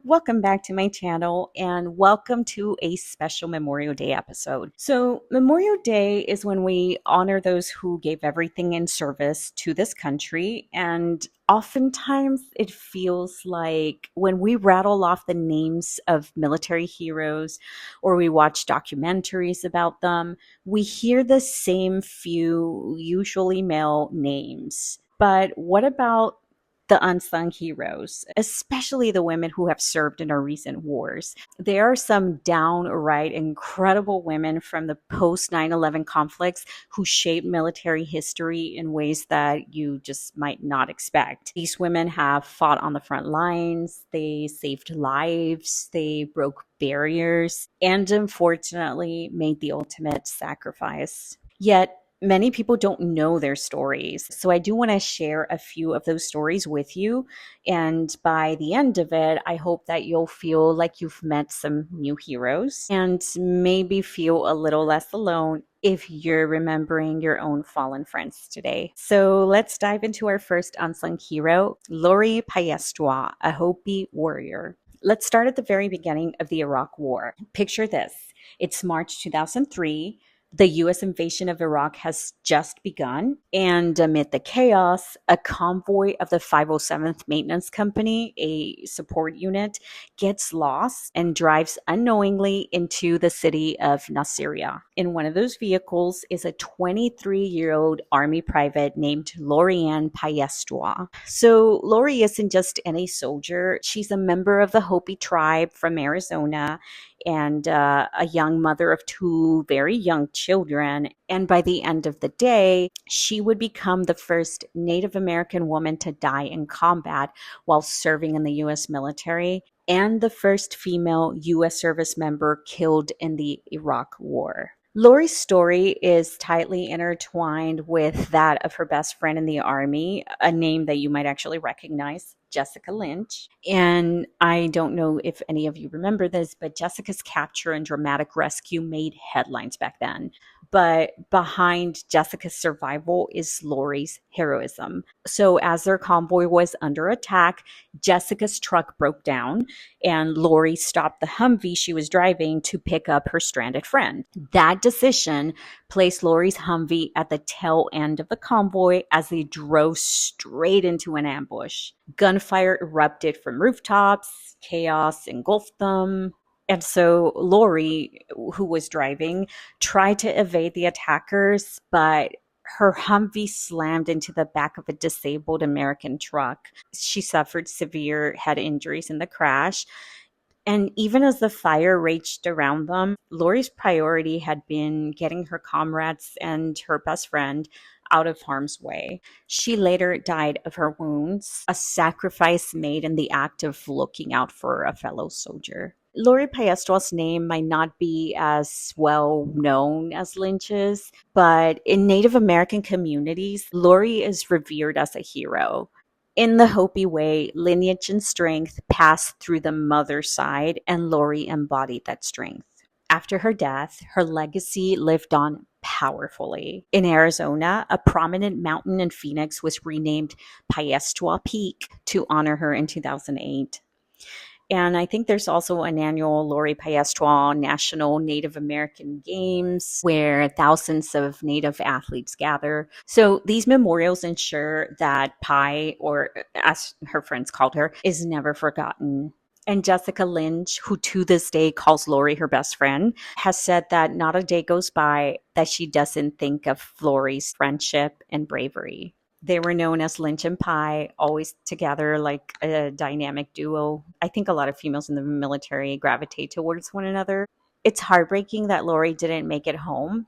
welcome back to my channel and welcome to a special Memorial Day episode. So, Memorial Day is when we honor those who gave everything in service to this country, and oftentimes it feels like when we rattle off the names of military heroes or we watch documentaries about them, we hear the same few, usually male names. But what about the unsung heroes, especially the women who have served in our recent wars? There are some downright incredible women from the post 9/11 conflicts who shaped military history in ways that you just might not expect. These women have fought on the front lines, they saved lives, they broke barriers, and unfortunately made the ultimate sacrifice. Yet, many people don't know their stories. So I do want to share a few of those stories with you. And by the end of it, I hope that you'll feel like you've met some new heroes and maybe feel a little less alone if you're remembering your own fallen friends today. So let's dive into our first unsung hero, Lori Paestua, a Hopi warrior. Let's start at the very beginning of the Iraq War. Picture this. It's March 2003. The U.S. invasion of Iraq has just begun, and amid the chaos, a convoy of the 507th Maintenance Company, a support unit, gets lost and drives unknowingly into the city of Nasiriyah. In one of those vehicles is a 23-year-old Army private named Lorianne Paestua. So Lori isn't just any soldier. She's a member of the Hopi tribe from Arizona, and a young mother of two very young children. And by the end of the day, she would become the first Native American woman to die in combat while serving in the U.S. military, and the first female U.S. service member killed in the Iraq War. Lori's story is tightly intertwined with that of her best friend in the Army, a name that you might actually recognize, Jessica Lynch. And I don't know if any of you remember this, but Jessica's capture and dramatic rescue made headlines back then. But behind Jessica's survival is Lori's heroism. So as their convoy was under attack, Jessica's truck broke down and Lori stopped the Humvee she was driving to pick up her stranded friend. That decision placed Lori's Humvee at the tail end of the convoy as they drove straight into an ambush. Gunfire erupted from rooftops, chaos engulfed them. And so Lori, who was driving, tried to evade the attackers, but her Humvee slammed into the back of a disabled American truck. She suffered severe head injuries in the crash. And even as the fire raged around them, Lori's priority had been getting her comrades and her best friend out of harm's way. She later died of her wounds, a sacrifice made in the act of looking out for a fellow soldier. Lori Paestua's name might not be as well known as Lynch's, but in Native American communities, Lori is revered as a hero. In the Hopi way, lineage and strength passed through the mother's side, and Lori embodied that strength. After her death, her legacy lived on powerfully. In Arizona, a prominent mountain in Phoenix was renamed Paestua Peak to honor her in 2008. And I think there's also an annual Lori Paestua National Native American Games where thousands of Native athletes gather. So these memorials ensure that Pai, or as her friends called her, is never forgotten. And Jessica Lynch, who to this day calls Lori her best friend, has said that not a day goes by that she doesn't think of Lori's friendship and bravery. They were known as Lynch and Pai, always together like a dynamic duo. I think a lot of females in the military gravitate towards one another. It's heartbreaking that Lori didn't make it home,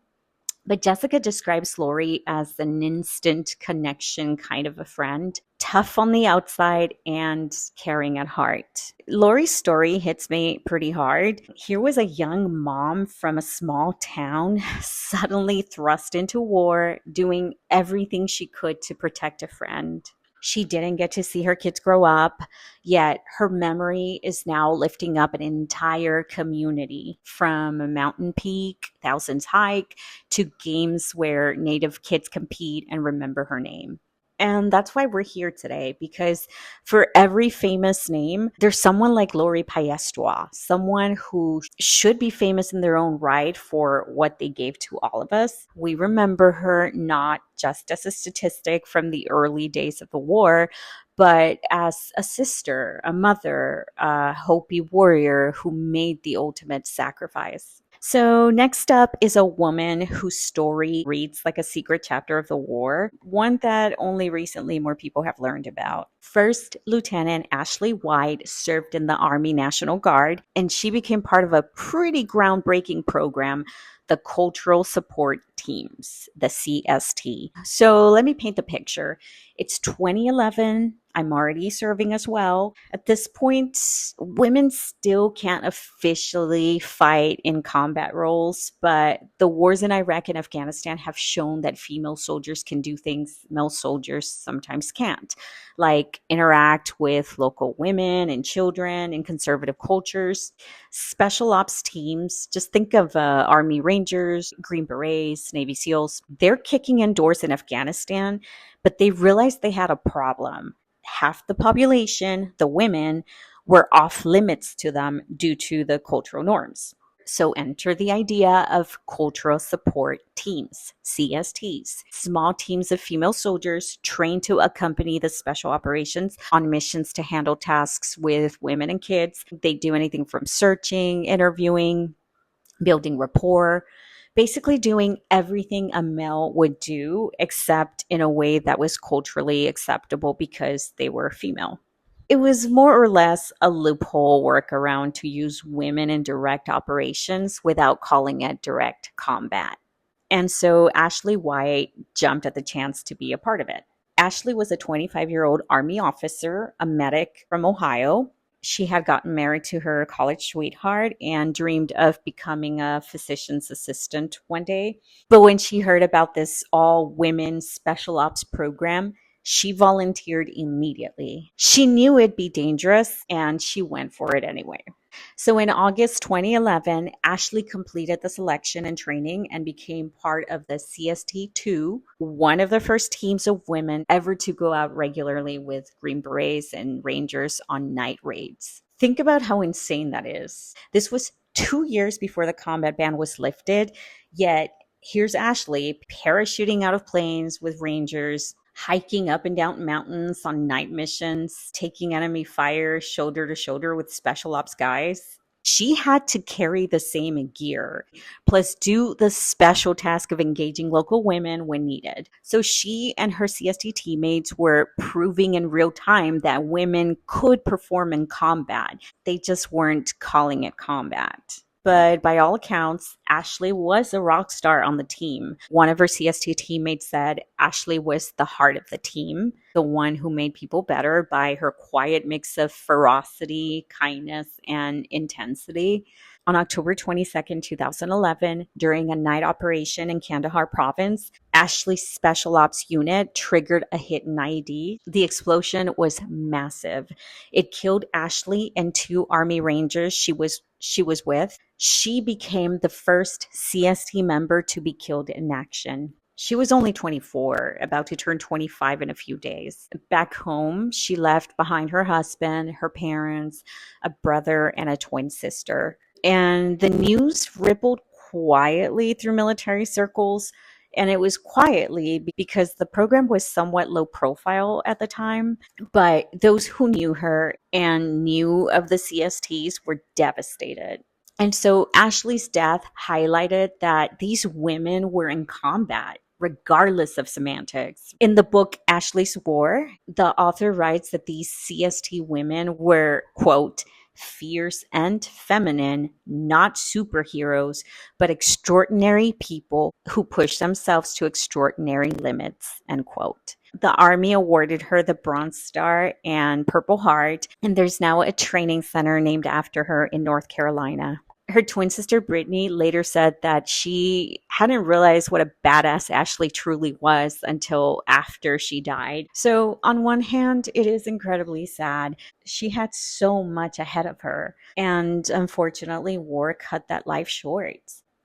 but Jessica describes Lori as an instant connection kind of a friend, tough on the outside and caring at heart. Lori's story hits me pretty hard. Here was a young mom from a small town suddenly thrust into war, doing everything she could to protect a friend. She didn't get to see her kids grow up, yet her memory is now lifting up an entire community, from a mountain peak, Thousands Hike, to games where Native kids compete and remember her name. And that's why we're here today, because for every famous name, there's someone like Lori Paestua, someone who should be famous in their own right for what they gave to all of us. We remember her not just as a statistic from the early days of the war, but as a sister, a mother, a Hopi warrior who made the ultimate sacrifice. So, next up is a woman whose story reads like a secret chapter of the war, one that only recently more people have learned about. First Lieutenant Ashley White served in the Army National Guard, and she became part of a pretty groundbreaking program, the Cultural Support Teams, the CST. So, let me paint the picture. It's 2011. I'm already serving as well. At this point, women still can't officially fight in combat roles, but the wars in Iraq and Afghanistan have shown that female soldiers can do things male soldiers sometimes can't, like interact with local women and children in conservative cultures. Special ops teams, just think of Army Rangers, Green Berets, Navy SEALs, they're kicking in doors in Afghanistan, but they realized they had a problem. Half the population, the women, were off limits to them due to the cultural norms. So enter the idea of cultural support teams, CSTs, small teams of female soldiers trained to accompany the special operations on missions to handle tasks with women and kids. They do anything from searching, interviewing, building rapport, basically doing everything a male would do, except in a way that was culturally acceptable because they were female. It was more or less a loophole workaround to use women in direct operations without calling it direct combat. And so Ashley White jumped at the chance to be a part of it. Ashley was a 25-year-old Army officer, a medic from Ohio. She had gotten married to her college sweetheart and dreamed of becoming a physician's assistant one day. But when she heard about this all women special ops program, she volunteered immediately. She knew it'd be dangerous and she went for it anyway. So in August 2011, Ashley completed the selection and training and became part of the CST-2, one of the first teams of women ever to go out regularly with Green Berets and Rangers on night raids. Think about how insane that is. This was 2 years before the combat ban was lifted, yet here's Ashley parachuting out of planes with Rangers, hiking up and down mountains on night missions, taking enemy fire shoulder to shoulder with special ops guys. She had to carry the same gear, plus do the special task of engaging local women when needed. So she and her CST teammates were proving in real time that women could perform in combat. They just weren't calling it combat. But by all accounts, Ashley was a rock star on the team. One of her CST teammates said Ashley was the heart of the team, the one who made people better by her quiet mix of ferocity, kindness, and intensity. On October 22nd, 2011, during a night operation in Kandahar province, Ashley's special ops unit triggered a hit in IED. The explosion was massive. It killed Ashley and two Army Rangers she was with. She became the first CST member to be killed in action. She was only 24, about to turn 25 in a few days. Back home, she left behind her husband, her parents, a brother, and a twin sister. And the news rippled quietly through military circles. And it was quietly because the program was somewhat low profile at the time. But those who knew her and knew of the CSTs were devastated. And so Ashley's death highlighted that these women were in combat, regardless of semantics. In the book Ashley's War, the author writes that these CST women were, quote, fierce and feminine, not superheroes, but extraordinary people who push themselves to extraordinary limits, end quote. The Army awarded her the Bronze Star and Purple Heart, and there's now a training center named after her in North Carolina. Her twin sister Brittany later said that she hadn't realized what a badass Ashley truly was until after she died. So on one hand, it is incredibly sad. She had so much ahead of her, and unfortunately, war cut that life short.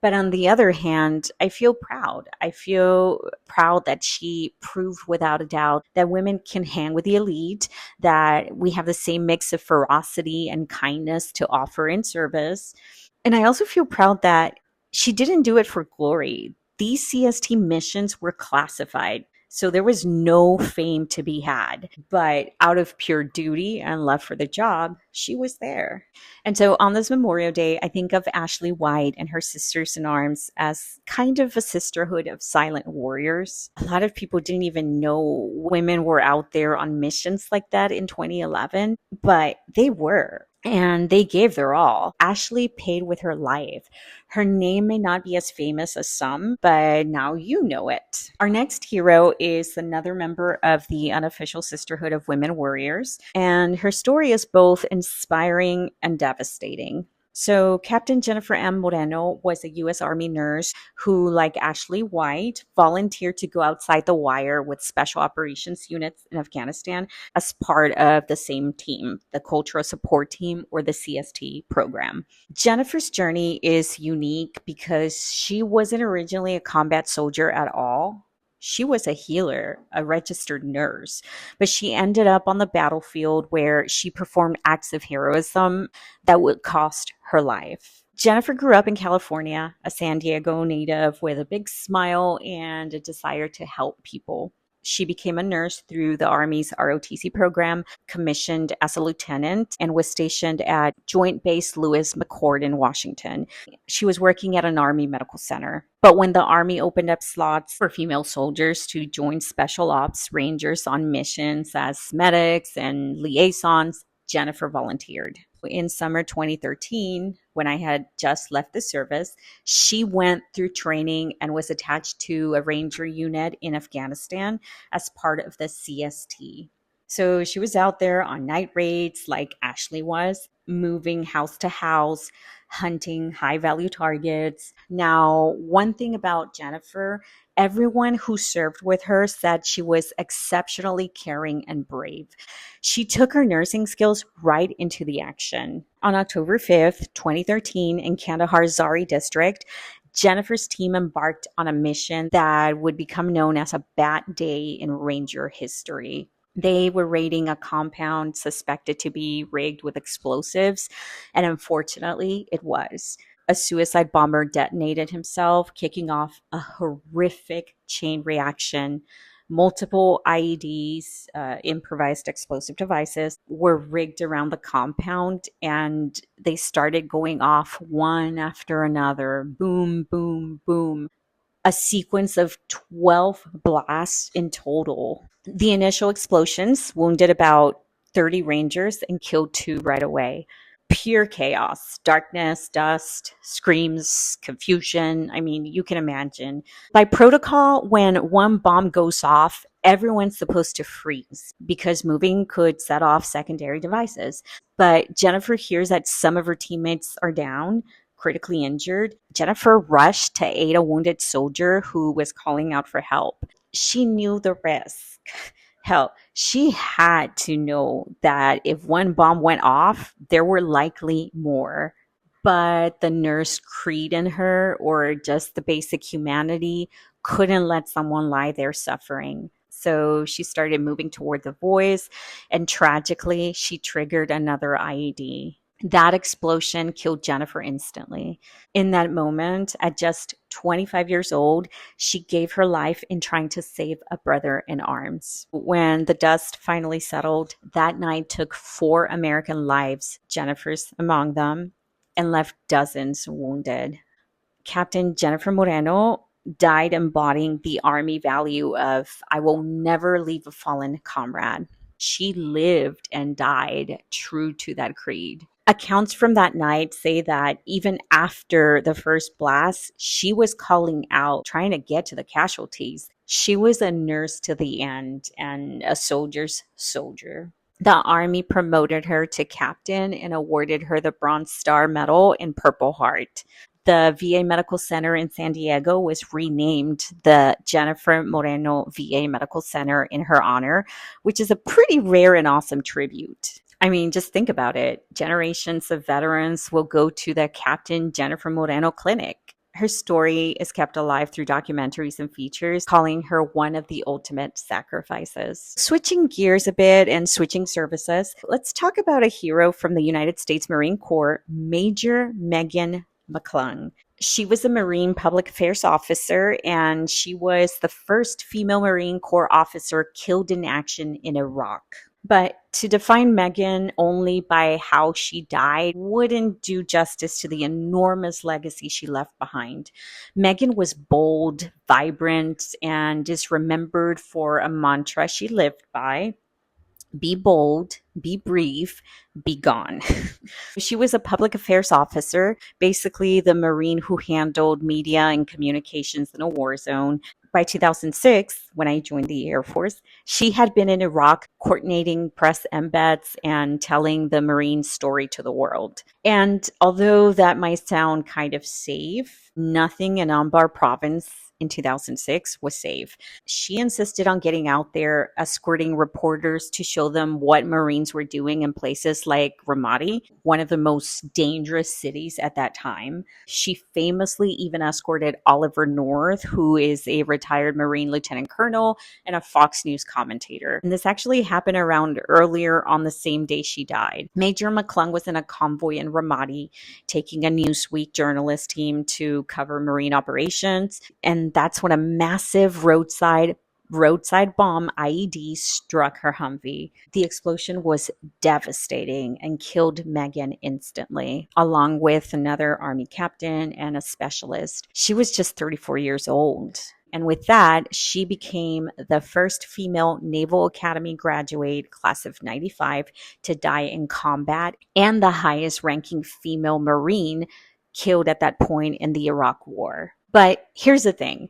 But on the other hand, I feel proud. I feel proud that she proved without a doubt that women can hang with the elite, that we have the same mix of ferocity and kindness to offer in service. And I also feel proud that she didn't do it for glory. These CST missions were classified, so there was no fame to be had. But out of pure duty and love for the job, she was there. And so on this Memorial Day, I think of Ashley White and her sisters in arms as kind of a sisterhood of silent warriors. A lot of people didn't even know women were out there on missions like that in 2011, but they were. And they gave their all. Ashley paid with her life. Her name may not be as famous as some, but now you know it. Our next hero is another member of the unofficial Sisterhood of Women Warriors, and her story is both inspiring and devastating. So, Captain Jennifer M. Moreno was a U.S. Army nurse who, like Ashley White, volunteered to go outside the wire with special operations units in Afghanistan as part of the same team, the Cultural Support Team, or the CST program. Jennifer's journey is unique because she wasn't originally a combat soldier at all. She was a healer, a registered nurse, but she ended up on the battlefield where she performed acts of heroism that would cost her life. Jennifer grew up in California, a San Diego native with a big smile and a desire to help people. She became a nurse through the Army's ROTC program, commissioned as a lieutenant, and was stationed at Joint Base Lewis McChord in Washington. She was working at an Army medical center. But when the Army opened up slots for female soldiers to join Special Ops Rangers on missions as medics and liaisons, Jennifer volunteered. In summer 2013, when I had just left the service, she went through training and was attached to a Ranger unit in Afghanistan as part of the CST. So she was out there on night raids like Ashley was, moving house to house, hunting high value targets. Now, one thing about Jennifer, everyone who served with her said she was exceptionally caring and brave. She took her nursing skills right into the action. On October 5th, 2013, in Kandahar's Sarai district, Jennifer's team embarked on a mission that would become known as a bad day in Ranger history. They were raiding a compound suspected to be rigged with explosives, and unfortunately, it was. A suicide bomber detonated himself, kicking off a horrific chain reaction. Multiple IEDs, improvised explosive devices, were rigged around the compound, and they started going off one after another. Boom, boom, boom. A sequence of 12 blasts in total. The initial explosions wounded about 30 Rangers and killed 2 right away. Pure chaos, darkness, dust, screams, confusion. I mean, you can imagine. By protocol, when one bomb goes off, everyone's supposed to freeze because moving could set off secondary devices. But Jennifer hears that some of her teammates are down, critically injured. Jennifer rushed to aid a wounded soldier who was calling out for help. She knew the risk. Hell, she had to know that if one bomb went off, there were likely more. But the nurse creed in her, or just the basic humanity, couldn't let someone lie there suffering. So she started moving toward the voice, and tragically, she triggered another IED. That explosion killed Jennifer instantly. In that moment, at just 25 years old, she gave her life in trying to save a brother in arms. When the dust finally settled, that night took 4 American lives, Jennifer's among them, and left dozens wounded. Captain Jennifer Moreno died embodying the Army value of, I will never leave a fallen comrade. She lived and died true to that creed. Accounts from that night say that even after the first blast, she was calling out, trying to get to the casualties. She was a nurse to the end and a soldier's soldier. The Army promoted her to captain and awarded her the Bronze Star Medal and Purple Heart. The VA Medical Center in San Diego was renamed the Jennifer Moreno VA Medical Center in her honor, which is a pretty rare and awesome tribute. I mean, just think about it. Generations of veterans will go to the Captain Jennifer Moreno Clinic. Her story is kept alive through documentaries and features, calling her one of the ultimate sacrifices. Switching gears a bit and switching services, let's talk about a hero from the United States Marine Corps, Major Megan McClung. She was a Marine public affairs officer, and she was the first female Marine Corps officer killed in action in Iraq. But to define Megan only by how she died wouldn't do justice to the enormous legacy she left behind. Megan was bold, vibrant, and is remembered for a mantra she lived by: be bold, be brief, be gone. She was a public affairs officer, basically the Marine who handled media and communications in a war zone. By 2006, when I joined the Air Force, she had been in Iraq coordinating press embeds and telling the Marine story to the world. And although that might sound kind of safe, nothing in Anbar province in 2006 was safe. She insisted on getting out there, escorting reporters to show them what Marines were doing in places like Ramadi, one of the most dangerous cities at that time. She famously even escorted Oliver North, who is a retired Marine lieutenant colonel and a Fox News commentator. And this actually happened around earlier on the same day she died. Major McClung was in a convoy in Ramadi, taking a Newsweek journalist team to cover Marine operations. And that's when a massive roadside bomb IED struck her Humvee. The explosion was devastating and killed Megan instantly, along with another Army captain and a specialist. She was just 34 years old. And with that, she became the first female Naval Academy graduate, class of 95, to die in combat, and the highest ranking female Marine killed at that point in the Iraq War. But here's the thing.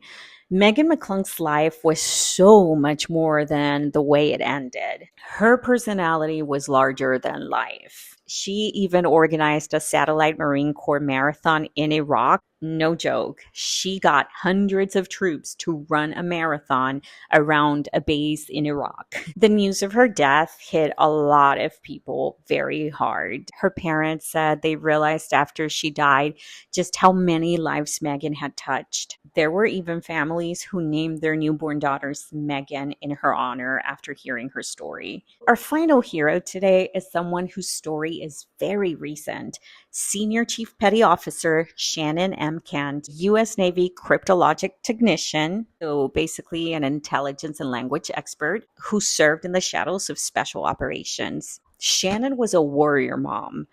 Megan McClung's life was so much more than the way it ended. Her personality was larger than life. She even organized a satellite Marine Corps marathon in Iraq. No joke. She got hundreds of troops to run a marathon around a base in Iraq. The news of her death hit a lot of people very hard. Her parents said they realized after she died just how many lives Megan had touched. There were even families who named their newborn daughters Megan in her honor after hearing her story. Our final hero today is someone whose story is very recent. Senior Chief Petty Officer Shannon M. Kent, U.S. Navy cryptologic technician, so basically an intelligence and language expert, who served in the shadows of special operations. Shannon was a warrior mom,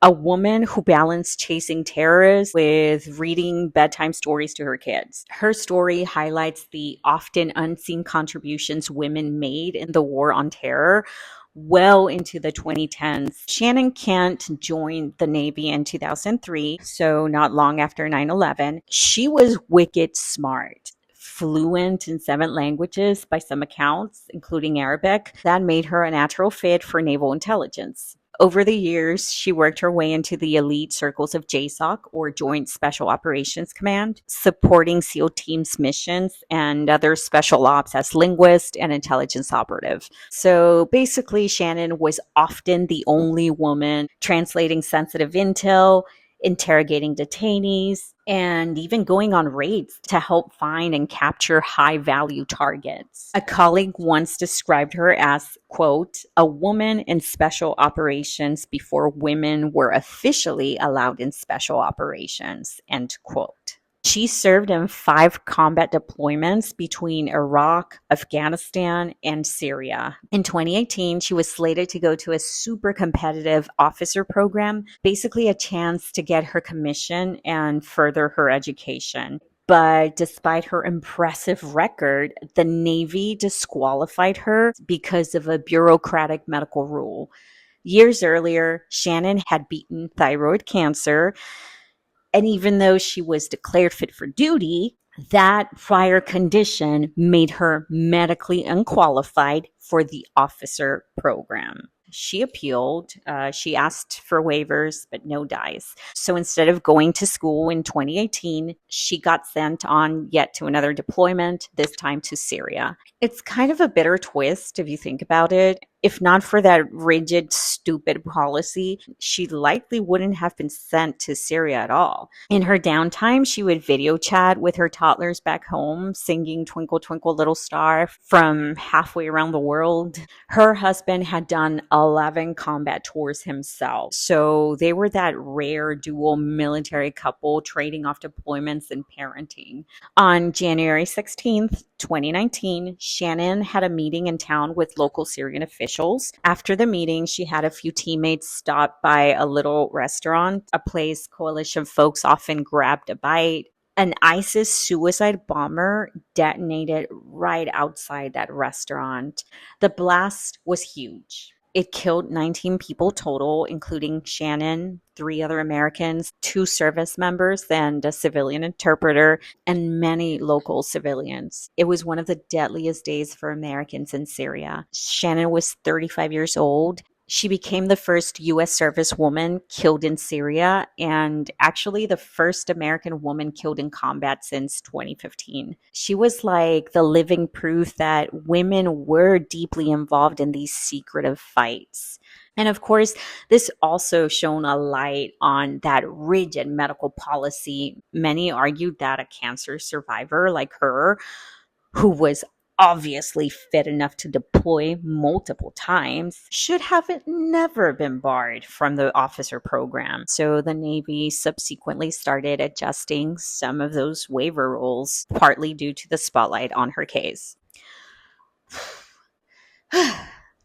a woman who balanced chasing terrorists with reading bedtime stories to her kids. Her story highlights the often unseen contributions women made in the war on terror well into the 2010s. Shannon Kent joined the Navy in 2003, so not long after 9/11. She was wicked smart, fluent in 7 languages by some accounts, including Arabic. That made her a natural fit for naval intelligence. Over the years, she worked her way into the elite circles of JSOC, or Joint Special Operations Command, supporting SEAL teams' missions and other special ops as linguist and intelligence operative. So basically, Shannon was often the only woman translating sensitive intel, interrogating detainees, and even going on raids to help find and capture high-value targets. A colleague once described her as, quote, a woman in special operations before women were officially allowed in special operations, end quote. She served in 5 combat deployments between Iraq, Afghanistan, and Syria. In 2018, she was slated to go to a super competitive officer program, basically a chance to get her commission and further her education. But despite her impressive record, the Navy disqualified her because of a bureaucratic medical rule. Years earlier, Shannon had beaten thyroid cancer, and even though she was declared fit for duty, that prior condition made her medically unqualified for the officer program. She appealed. She asked for waivers, but no dice. So instead of going to school in 2018, she got sent on yet to another deployment, this time to Syria. It's kind of a bitter twist if you think about it. If not for that rigid, stupid policy, she likely wouldn't have been sent to Syria at all. In her downtime, she would video chat with her toddlers back home, singing Twinkle, Twinkle, Little Star from halfway around the world. Her husband had done 11 combat tours himself. So they were that rare dual military couple trading off deployments and parenting. On January 16th, 2019, Shannon had a meeting in town with local Syrian officials. After the meeting, she had a few teammates stop by a little restaurant, a place coalition folks often grabbed a bite. An ISIS suicide bomber detonated right outside that restaurant. The blast was huge. It killed 19 people total, including Shannon, 3 other Americans, 2 service members, and a civilian interpreter, and many local civilians. It was one of the deadliest days for Americans in Syria. Shannon was 35 years old. She became the first U.S. servicewoman killed in Syria and actually the first American woman killed in combat since 2015. She was like the living proof that women were deeply involved in these secretive fights. And of course, this also shone a light on that rigid medical policy. Many argued that a cancer survivor like her, who was obviously fit enough to deploy multiple times, should have never been barred from the officer program. So the Navy subsequently started adjusting some of those waiver rules, partly due to the spotlight on her case.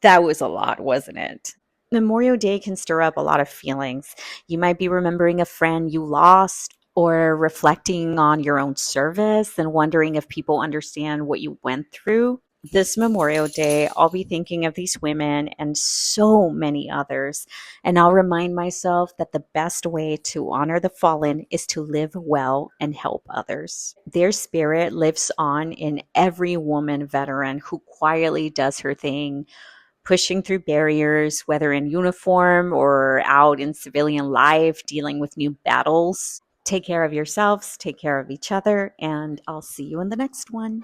That was a lot, wasn't it? Memorial Day can stir up a lot of feelings. You might be remembering a friend you lost, or reflecting on your own service and wondering if people understand what you went through. This Memorial Day, I'll be thinking of these women and so many others, and I'll remind myself that the best way to honor the fallen is to live well and help others. Their spirit lives on in every woman veteran who quietly does her thing, pushing through barriers, whether in uniform or out in civilian life, dealing with new battles. Take care of yourselves, take care of each other, and I'll see you in the next one.